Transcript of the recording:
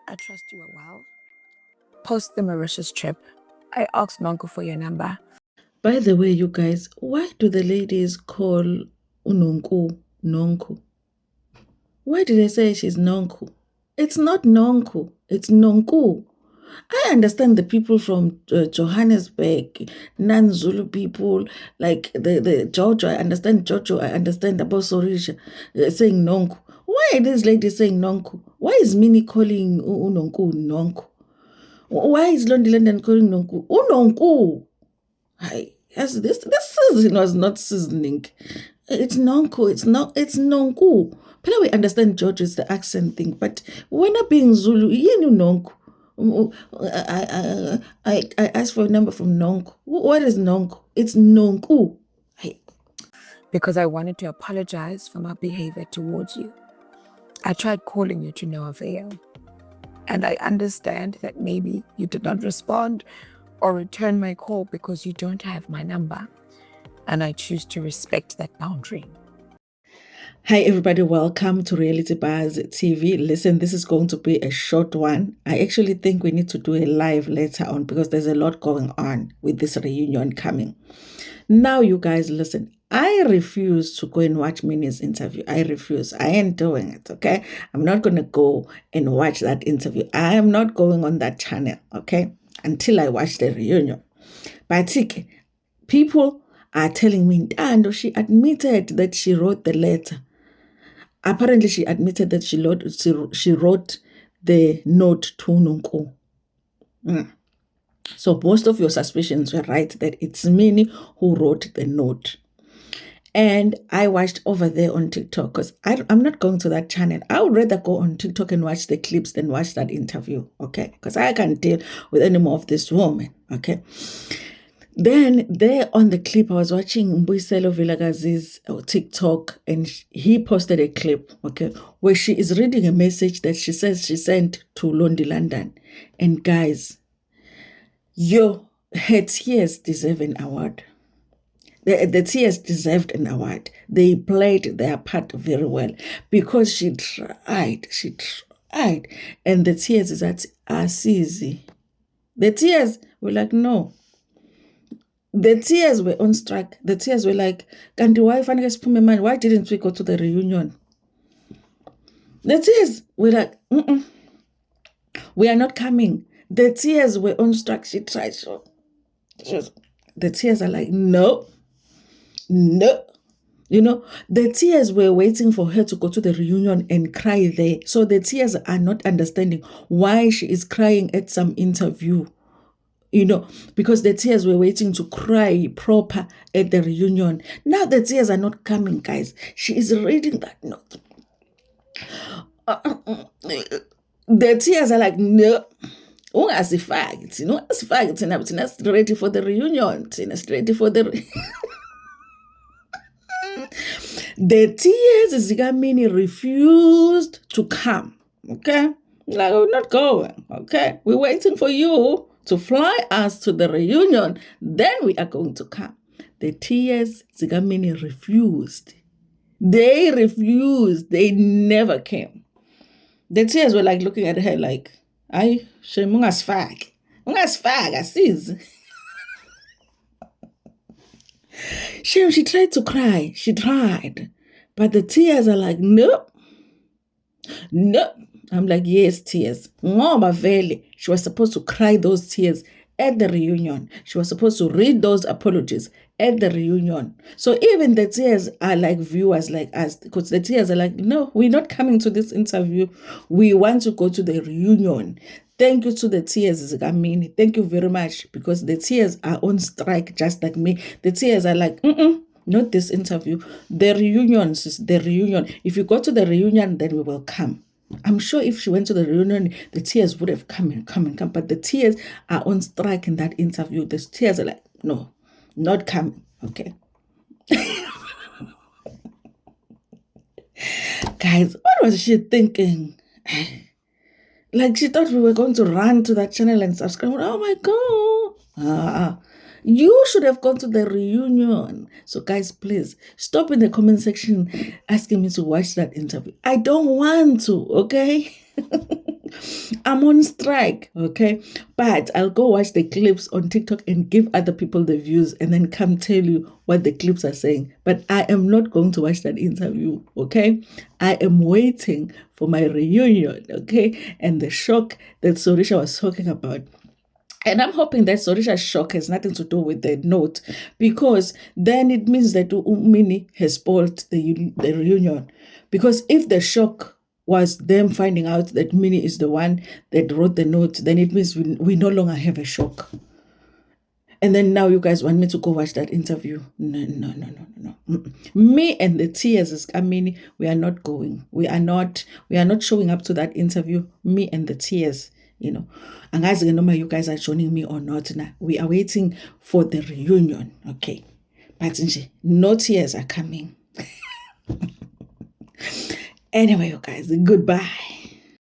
I trust you are well. Post the Mauritius trip. I asked Nonko for your number. By the way, you guys, why do the ladies call Unonku Nonku? Why did they say she's Nonku? It's not Nonku, it's Nonku. I understand the people from Johannesburg, non-Zulu people, like the Jojo. I understand Jojo. I understand about Sorisha saying Nonku. Why are these ladies saying Nonku? Why is Minnie calling Unonku Nonku? Why is London calling Nonku Unonku? Hi, yes, this season was not seasoning. It's Nonku. It's Nonku. But we understand George is the accent thing, but when I being Zulu, you know Nonku. I asked for a number from Nonku. What is Nonku? It's Nonku. Because I wanted to apologize for my behavior towards you. I tried calling you to no avail. And I understand that maybe you did not respond or return my call because you don't have my number. And I choose to respect that boundary. Hi, everybody. Welcome to Reality Buzz TV. Listen, this is going to be a short one. I actually think we need to do a live later on because there's a lot going on with this reunion coming. Now, you guys, listen. I refuse to go and watch Minnie's interview. I refuse. I ain't doing it, okay? I'm not going to go and watch that interview. I am not going on that channel, okay? Until I watch the reunion. But people are telling me, Ntando, she admitted that she wrote the letter. Apparently, she admitted that she wrote the note to Nonku. So most of your suspicions were right that it's Minnie who wrote the note. And I watched over there on TikTok because I'm not going to that channel. I would rather go on TikTok and watch the clips than watch that interview, okay? Because I can't deal with any more of this woman, okay? Then there on the clip, I was watching Mbuyiselo Vilakazi's TikTok, and he posted a clip, okay, where she is reading a message that she says she sent to Londi London. And guys, her tears deserve an award. The tears deserved an award. They played their part very well because she tried. And the tears is at Asizi. The tears were like, no. The tears were on strike. The tears were like, Kanti, why didn't we go to the reunion? The tears were like, we are not coming. The tears were on strike. She tried. The tears are like, no. You know, the tears were waiting for her to go to the reunion and cry there. So the tears are not understanding why she is crying at some interview. You know, because the tears were waiting to cry proper at the reunion. Now the tears are not coming, guys. She is reading that note. The tears are like, no. Ungasifaki, thina ready for the reunion. Thina ready for the The tears Zigamini refused to come. Okay? Like, we're not going. Okay? We're waiting for you to fly us to the reunion. Then we are going to come. The tears Zigamini refused. They refused. They never came. The tears were like looking at her like, ay, mungasifaki. Ungasifaka, sis. She tried to cry. She tried. But the tears are like, nope. Nope. I'm like, yes, tears. Ngoba vele. She was supposed to cry those tears at the reunion. She was supposed to read those apologies at the reunion. So even the tears are like viewers like us, because the tears are like, no, we're not coming to this interview. We want to go to the reunion. Thank you to the tears, Zigamini. Thank you very much, because the tears are on strike just like me. The tears are like, not this interview. The reunion is the reunion. If you go to the reunion, then we will come. I'm sure if she went to the reunion, the tears would have come. But the tears are on strike in that interview. The tears are like, no, not coming. Okay. Guys, what was she thinking? Like, she thought we were going to run to that channel and subscribe. Oh my God. You should have gone to the reunion. So, guys, please stop in the comment section asking me to watch that interview. I don't want to, okay? I'm on strike, okay? But I'll go watch the clips on TikTok and give other people the views and then come tell you what the clips are saying. But I am not going to watch that interview, okay? I am waiting for my reunion, okay? And the shock that Sorisha was talking about. And I'm hoping that Sorisha's shock has nothing to do with the note, because then it means that Minnie has spoiled the reunion. Because if the shock was them finding out that Minnie is the one that wrote the note, then it means we no longer have a shock. And then now you guys want me to go watch that interview? No. Me and the tears is coming. We are not going. We are not showing up to that interview. Me and the tears. You know, and guys, you know, you guys are joining me or not now. We are waiting for the reunion, okay? But no tears are coming. Anyway, you guys, goodbye.